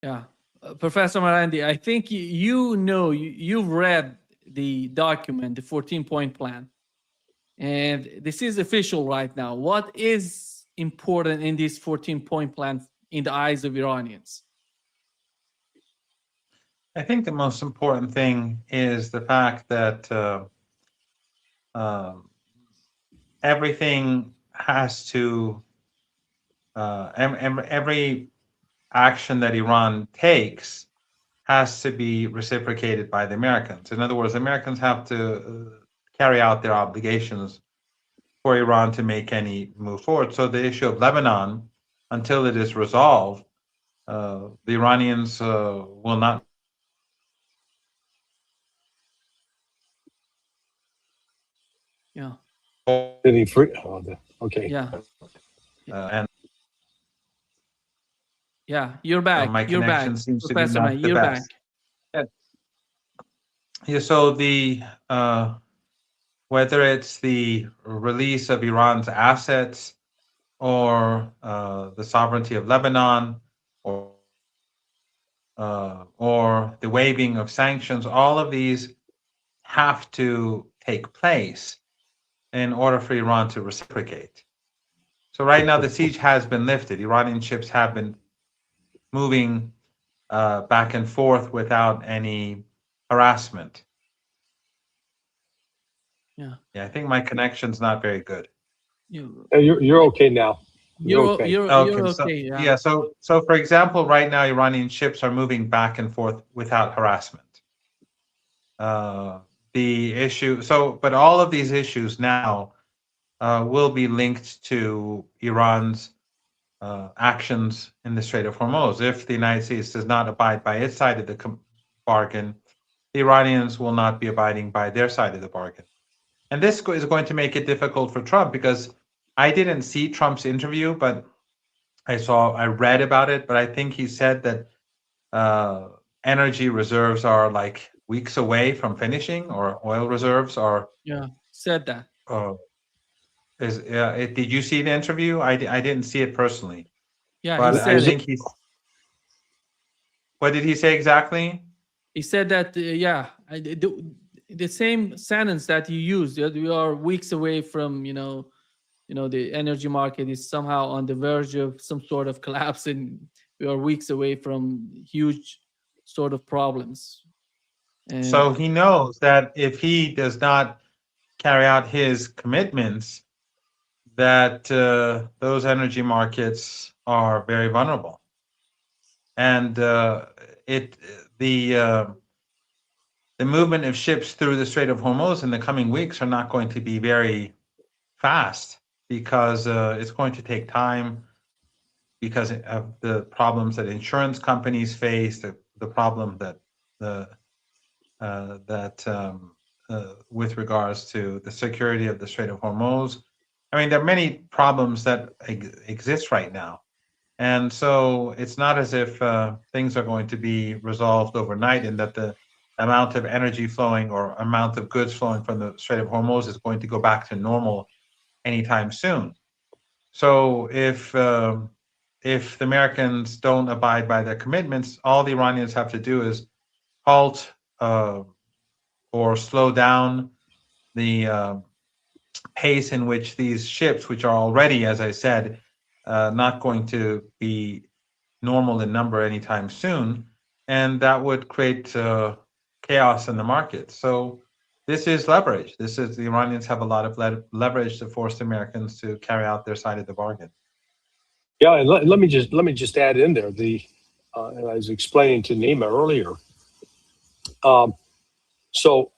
Yeah. Professor Marandi, I think you've read the document, the 14-point plan, and this is official right now. What is important in this 14-point plan in the eyes of Iranians? I think the most important thing is the fact that um, everything has to, every action that Iran takes has to be reciprocated by the Americans. In other words, Americans have to carry out their obligations for Iran to make any move forward. So the issue of Lebanon, until it is resolved, the Iranians will not Yeah. Any free? Oh, okay. Yeah. and Yeah. You're my back. You're back. connection seems to be Professor not Man, the you're back. best. Yeah. Yeah, so the whether it's the release of Iran's assets or the sovereignty of Lebanon or the waiving of sanctions, all of these have to take place in order for Iran to reciprocate. So right now the siege has been lifted. Iranian ships have been moving back and forth without any harassment. Yeah. Yeah, I think my connection's not very good. You're okay now. You're okay. You're Okay, okay. Yeah. yeah, so for example, right now Iranian ships are moving back and forth without harassment. The issue, but all of these issues now will be linked to Iran's actions in the Strait of Hormuz. If the United States does not abide by its side of the bargain, the Iranians will not be abiding by their side of the bargain. And this is going to make it difficult for Trump, because I didn't see Trump's interview, but I read about it, but I think he said that energy reserves are like weeks away from finishing, or oil reserves are. Yeah. Said that. Did you see the interview? I didn't see it personally, Yeah. but He I said it. think he's. What did he say exactly? He said that. Yeah. The same sentence that you used. That we are weeks away from the energy market is somehow on the verge of some sort of collapse, and we are weeks away from huge sort of problems. And So he knows that if he does not carry out his commitments, that those energy markets are very vulnerable, and it the movement of ships through the Strait of Hormuz in the coming weeks are not going to be very fast, because it's going to take time, because of the problems that insurance companies face, the problem that the with regards to the security of the Strait of Hormuz. I mean, there are many problems that exist right now. And so it's not as if things are going to be resolved overnight, and that the amount of energy flowing or amount of goods flowing from the Strait of Hormuz is going to go back to normal anytime soon. So if the Americans don't abide by their commitments, all the Iranians have to do is halt or slow down the pace in which these ships, which are already, as I said, not going to be normal in number anytime soon, and that would create chaos in the market. So this is leverage. The Iranians have a lot of leverage to force the Americans to carry out their side of the bargain. Yeah, and let me just add in there and I was explaining to Nima earlier. So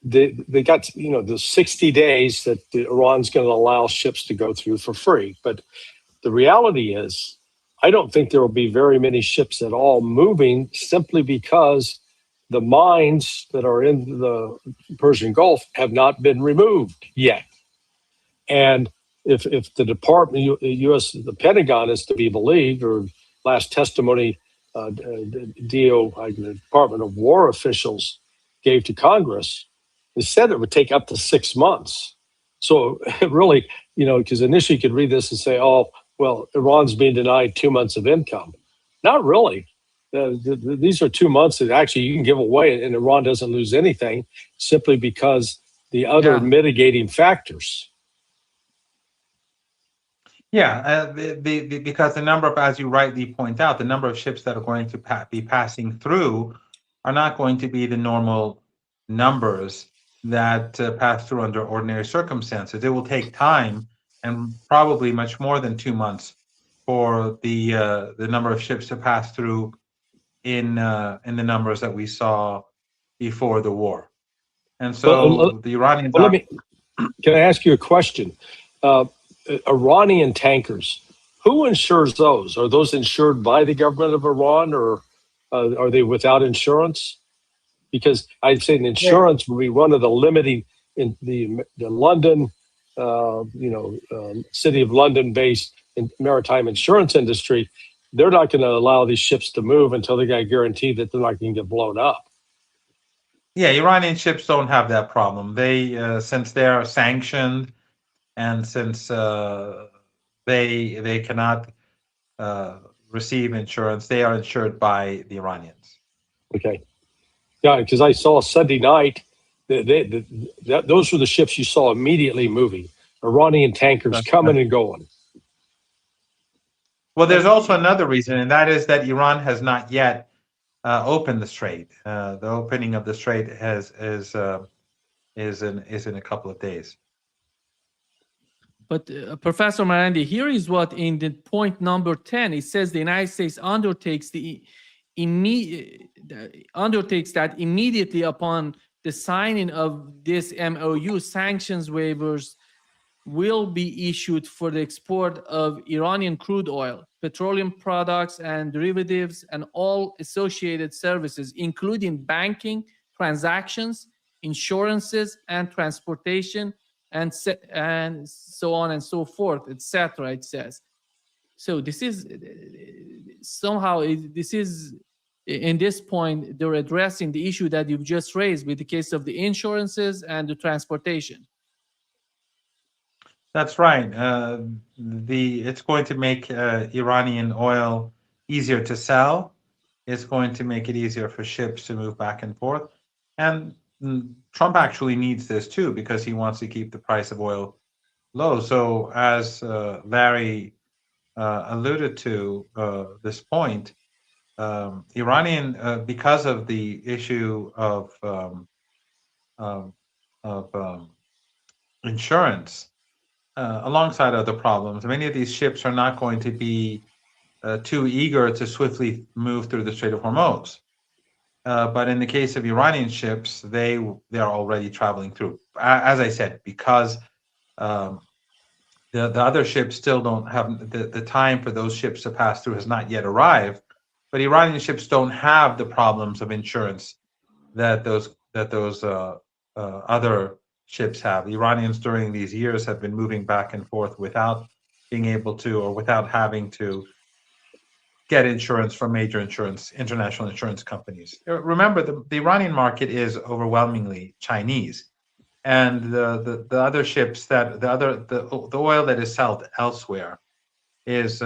they got the 60 days that Iran's going to allow ships to go through for free, but the reality is, I don't think there will be very many ships at all moving, simply because the mines that are in the Persian Gulf have not been removed yet. And if the the Pentagon is to be believed, or last testimony the Department of War officials gave to Congress, they said it would take up to 6 months. So really, because initially you could read this and say, oh, well, Iran's being denied 2 months of income. Not really. these are 2 months that actually you can give away, and Iran doesn't lose anything simply because the other Yeah. mitigating factors. Yeah, because the number of, as you rightly point out, the number of ships that are going to be passing through are not going to be the normal numbers that pass through under ordinary circumstances. It will take time, and probably much more than 2 months, for the number of ships to pass through in the numbers that we saw before the war. And Well, so the Iranians well, are. can I ask you a question? Iranian tankers, who insures those? Are those insured by the government of Iran, or are they without insurance? Because I'd say the insurance would be one of the limiting in the London, city of London-based maritime insurance industry. They're not going to allow these ships to move until they got a guarantee that they're not going to get blown up. Yeah, Iranian ships don't have that problem. They, since they are sanctioned, and since they cannot receive insurance, they are insured by the Iranians. Okay, yeah, because I saw Sunday night those were the ships you saw immediately moving. Iranian tankers coming and going. Well, there's also another reason, and that is that Iran has not yet opened the strait. The opening of the strait is in a couple of days. But Professor Marandi, here is what in the point number 10, it says the United States undertakes that immediately upon the signing of this MOU, sanctions waivers will be issued for the export of Iranian crude oil, petroleum products and derivatives, and all associated services, including banking, transactions, insurances, and transportation, and so on and so forth, etc. It says. So this is somehow this is in this point they're addressing the issue that you've just raised with the case of the insurances and the transportation. That's right. It's going to make Iranian oil easier to sell. It's going to make it easier for ships to move back and forth. And Trump actually needs this too, because he wants to keep the price of oil low. So as Larry alluded to this point, Iranian, because of the issue of insurance, alongside other problems, many of these ships are not going to be too eager to swiftly move through the Strait of Hormuz. But in the case of Iranian ships, they are already traveling through. As I said, because the other ships still don't have the time for those ships to pass through has not yet arrived. But Iranian ships don't have the problems of insurance that those other ships have. The Iranians during these years have been moving back and forth without being able to, or without having to, get insurance from major international insurance companies. Remember, the Iranian market is overwhelmingly Chinese, and the other ships that the oil that is sold elsewhere is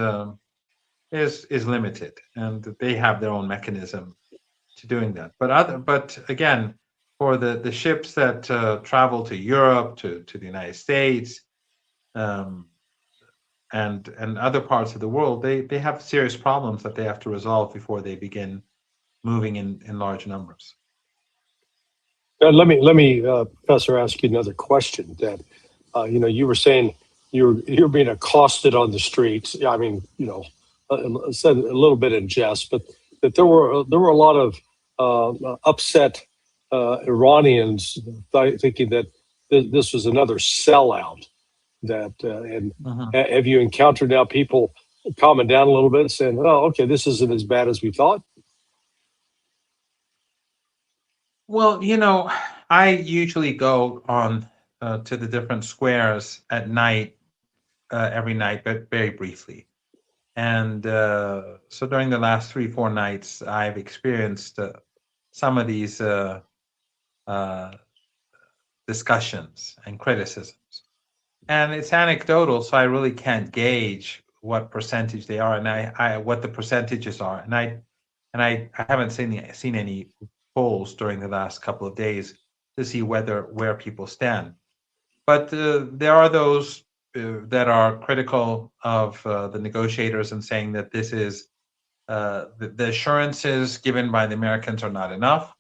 limited, and they have their own mechanism to doing that. But again, for the ships that travel to Europe, to the United States, and other parts of the world, they have serious problems that they have to resolve before they begin moving in large numbers. Let me, Professor, ask you another question. That you were saying you're being accosted on the streets. I mean, said a little bit in jest, but that there were a lot of upset Iranians thinking that this was another sellout. Have you encountered now people calming down a little bit, saying, "Oh, okay, this isn't as bad as we thought"? Well, I usually go on to the different squares at night, every night, but very briefly. And so during the last 3-4 nights, I've experienced some of these discussions and criticisms. And it's anecdotal, so I really can't gauge what percentage they are, and what the percentages are. And And I haven't seen any polls during the last couple of days to see where people stand. But there are those that are critical of the negotiators and saying that this is the assurances given by the Americans are not enough.